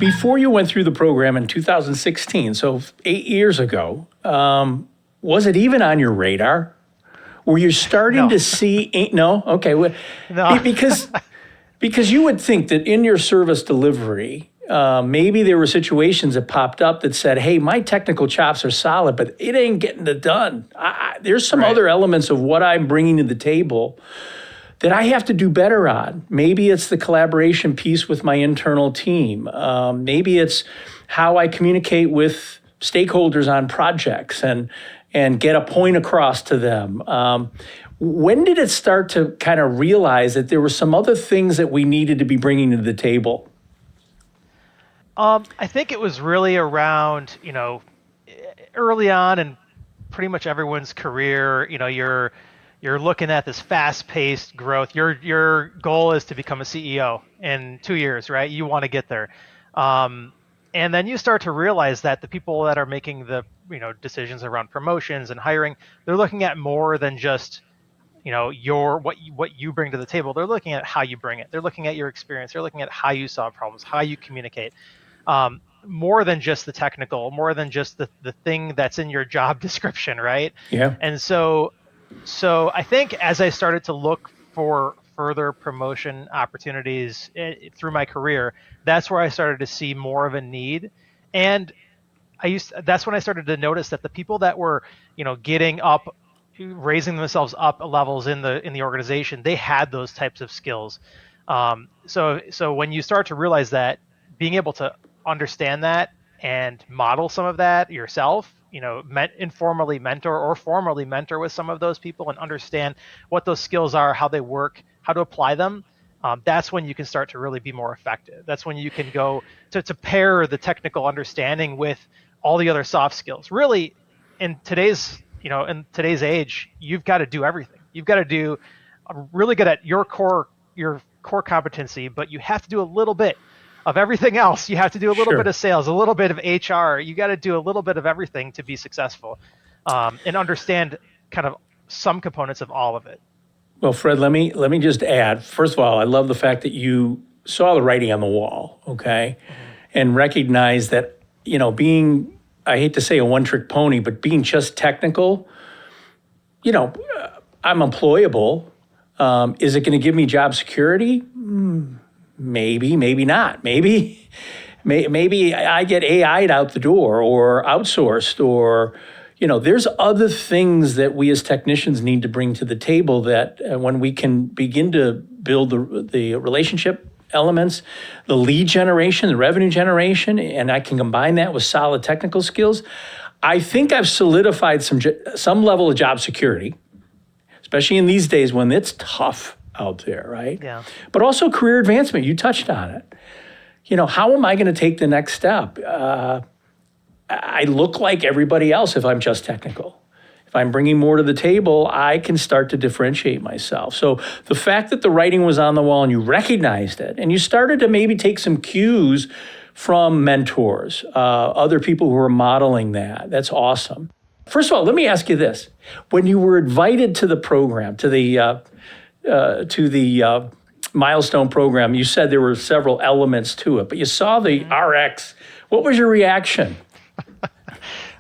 before you went through the program in 2016, so 8 years ago, was it even on your radar? Were you starting No. to see? No, okay. No. Because you would think that in your service delivery, maybe there were situations that popped up that said, "Hey, my technical chops are solid, but it ain't getting it done. There's some Right. other elements of what I'm bringing to the table that I have to do better on. Maybe it's the collaboration piece with my internal team. Maybe it's how I communicate with stakeholders on projects and get a point across to them." When did it start to kind of realize that there were some other things that we needed to be bringing to the table? I think it was really around, early on in pretty much everyone's career. You're looking at this fast-paced growth. Your goal is to become a CEO in 2 years, right? You want to get there, and then you start to realize that the people that are making the decisions around promotions and hiring, they're looking at more than just what you bring to the table. They're looking at how you bring it. They're looking at your experience. They're looking at how you solve problems, how you communicate. More than just the technical, more than just the thing that's in your job description, right? Yeah. And so I think as I started to look for further promotion opportunities through my career, that's where I started to see more of a need. And that's when I started to notice that the people that were, getting up, raising themselves up levels in the organization, they had those types of skills. So when you start to realize that, being able to understand that and model some of that yourself, informally mentor or formally mentor with some of those people and understand what those skills are, how they work, how to apply them. That's when you can start to really be more effective. That's when you can go to pair the technical understanding with all the other soft skills. Really, in today's age, you've got to do everything. You've got to do really good at your core competency, but you have to do a little bit of everything else. You have to do a little bit of sales, a little bit of HR. You got to do a little bit of everything to be successful, and understand kind of some components of all of it. Well, Fred, let me just add. First of all, I love the fact that you saw the writing on the wall, okay, and recognize that being, I hate to say a one-trick pony, but being just technical, I'm employable. Is it going to give me job security? Maybe, maybe not. Maybe I get AI'd out the door or outsourced, or there's other things that we as technicians need to bring to the table that when we can begin to build the relationship elements, the lead generation, the revenue generation, and I can combine that with solid technical skills, I think I've solidified some level of job security, especially in these days when it's tough out there, right? Yeah. But also career advancement. You touched on it. How am I going to take the next step? I look like everybody else if I'm just technical. If I'm bringing more to the table, I can start to differentiate myself. So the fact that the writing was on the wall and you recognized it, and you started to maybe take some cues from mentors, other people who are modeling that's awesome. First of all, let me ask you this. When you were invited to the program, to the milestone program, you said there were several elements to it, but you saw the RX. What was your reaction?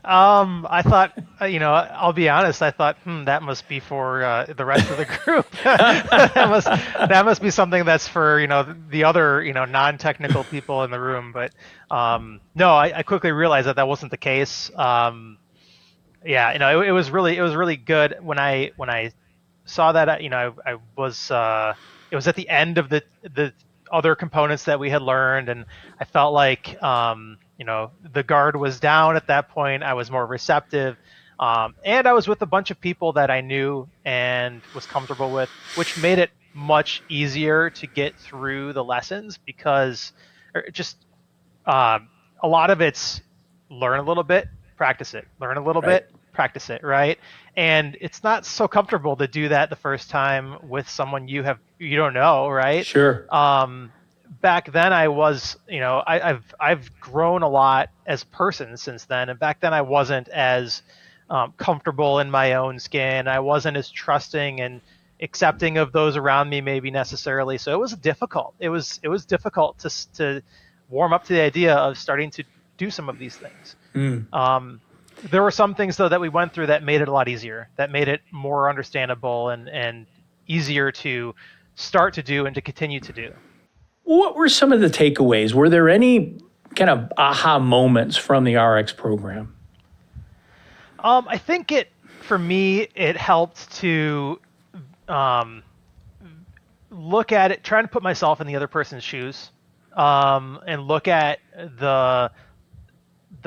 I thought, I'll be honest. I thought, that must be for the rest of the group. that must be something that's for the other non-technical people in the room. But no, I quickly realized that wasn't the case. Yeah, it was really good when I saw that. I was it was at the end of the other components that we had learned, and I felt like the guard was down at that point. I was more receptive, and I was with a bunch of people that I knew and was comfortable with, which made it much easier to get through the lessons because a lot of it's learn a little bit, practice it, learn a little bit, practice it, right? And it's not so comfortable to do that the first time with someone you don't know, right? Sure. Back then I was, I've grown a lot as a person since then. And back then I wasn't as comfortable in my own skin. I wasn't as trusting and accepting of those around me maybe necessarily. So it was difficult. It was difficult to warm up to the idea of starting to do some of these things. There were some things though that we went through that made it a lot easier, that made it more understandable and easier to start to do and to continue to do. What were some of the takeaways? Were there any kind of aha moments from the RX program? I think for me, it helped to look at it, trying to put myself in the other person's shoes, and look at the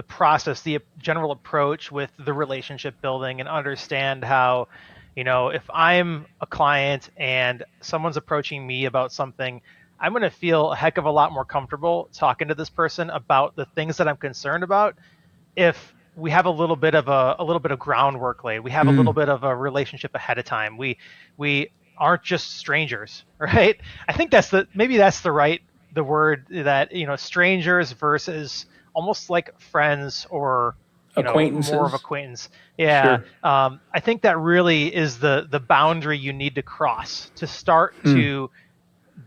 process, the general approach with the relationship building, and understand how, if I'm a client and someone's approaching me about something, I'm going to feel a heck of a lot more comfortable talking to this person about the things that I'm concerned about if we have a little bit of groundwork laid. We have a little bit of a relationship ahead of time. We aren't just strangers, right? I think that's the word, that strangers versus almost like friends, or Acquaintances. more of acquaintance. Yeah. Sure. I think that really is the boundary you need to cross to start to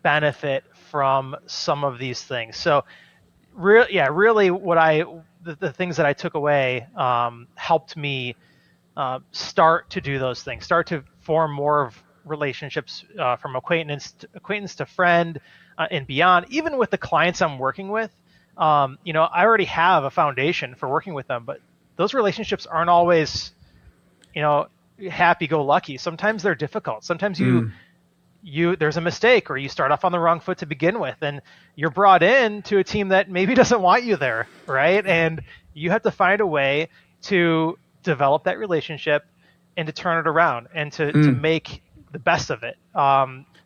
benefit from some of these things. So really the things that I took away helped me start to do those things, start to form more of relationships from acquaintance to friend, and beyond. Even with the clients I'm working with, I already have a foundation for working with them, but those relationships aren't always, happy-go-lucky. Sometimes they're difficult. Sometimes there's a mistake, or you start off on the wrong foot to begin with, and you're brought in to a team that maybe doesn't want you there, right? And you have to find a way to develop that relationship and to turn it around and to make the best of it.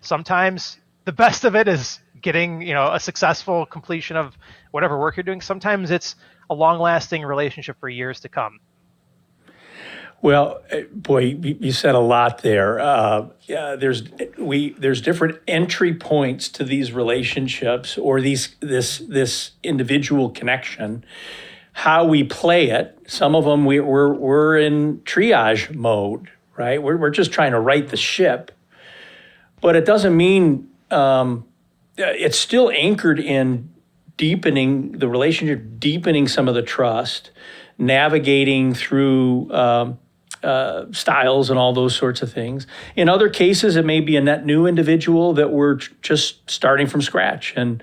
Sometimes the best of it is getting, a successful completion of whatever work you're doing. Sometimes it's a long-lasting relationship for years to come. Well, boy, you said a lot there. There's different entry points to these relationships, or this individual connection. How we play it. Some of them we're in triage mode, right? We're just trying to right the ship, but it doesn't mean it's still anchored in deepening the relationship, deepening some of the trust, navigating through styles and all those sorts of things. In other cases, it may be a net new individual that we're just starting from scratch, and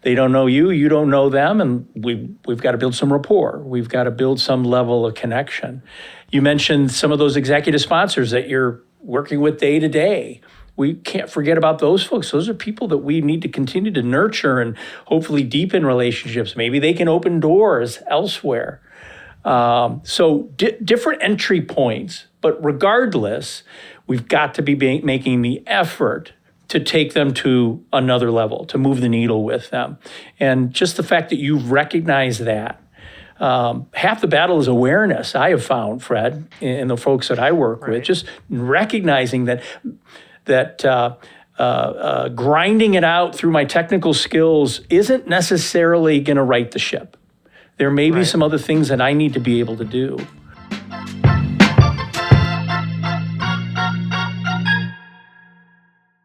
they don't know you, you don't know them, and we've got to build some rapport. We've got to build some level of connection. You mentioned some of those executive sponsors that you're working with day to day. We can't forget about those folks. Those are people that we need to continue to nurture and hopefully deepen relationships. Maybe they can open doors elsewhere. So different entry points, but regardless, we've got to be making the effort to take them to another level, to move the needle with them. And just the fact that you recognize that, half the battle is awareness, I have found, Fred, and the folks that I work with, just recognizing that grinding it out through my technical skills isn't necessarily going to right the ship. There may be some other things that I need to be able to do.